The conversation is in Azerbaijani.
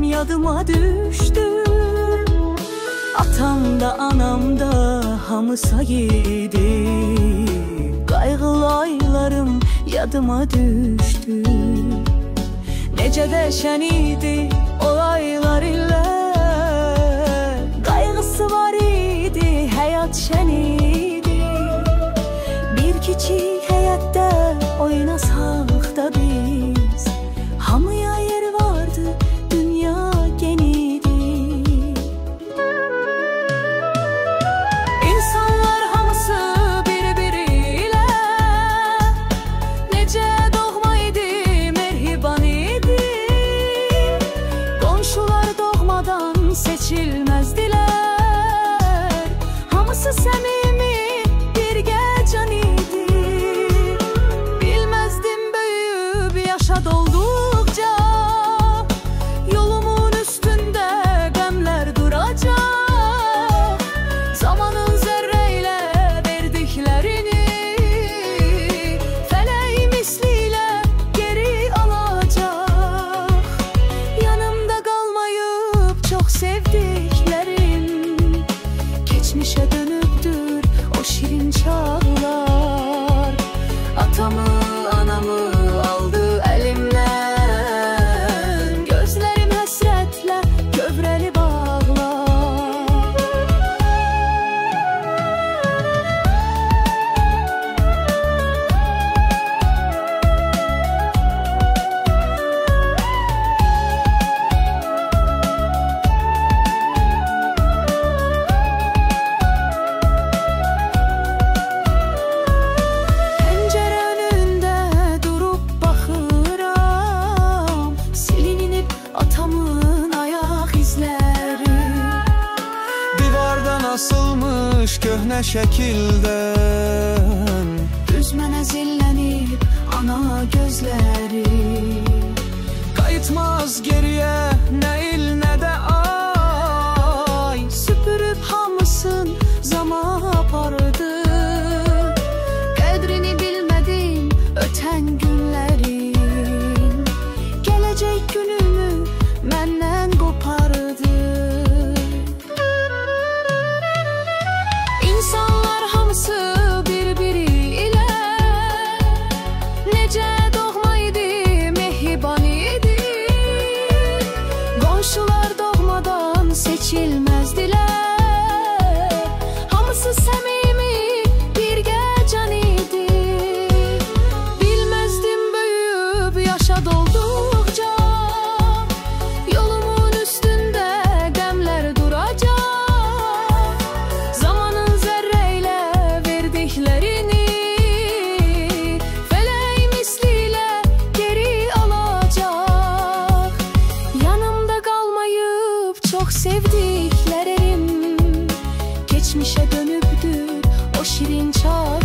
Yadıma düştü. Atam da anam da hamı sayıydı. Kaygılı aylarım yadıma düştü. Necə dəşən idi o aylar ilə. Qayğısı var idi, həyat şən idi. Bir kiçik həyətdə oynasaq da biz, hamıya yer vardı, dünya geniydi. İnsanlar hamısı bir-biriyle necə doğma idi, mehriban idi. Qonşular doğmadan seçilməzdilər. Hamısı səmimi, birgə can idi. Bilməzdim böyüyüb yaşa dolduqca, yolumun üstündə qəmlər duracaq. Zamanın zərrəylə verdiklərini fələk mislilə geri alacaq. Yanımda qalmayıb çox sevdiklərim, keçmişə dönübdür o şirin çağlar. Atamı, anamı aldı əlimdən, gözlərim həsrətlə kövrəli bağlar. Pəncərə önündə durub baxıram, silinib atamın ayaq izləri. Divardan asılmış köhnə şəkildən Düz mənə zillənib ana gözləri. qayıtmaz geriyə nə il nə də ay. Süpürüb hamısın zaman apardı. Qədrini bilmədim ötən günlərin, gələcək günümü məndən qopardı. İnsanlar hamısı bir-biri ilə necə doğma idi, mehriban idi. Qonşular doğmadan seçilməzdilər. Hamısı səmimi, birgə can idi. Bilməzdim böyüyüb yaşa dolduqca, yolumun üstündə qəmlər duracaq. Zamanın zərrəylə verdiklərini fələk mislilə geri alacaq. Yanımda qalmayıb çox sevdiklərim, keçmişə dönübdür o şirin çağ.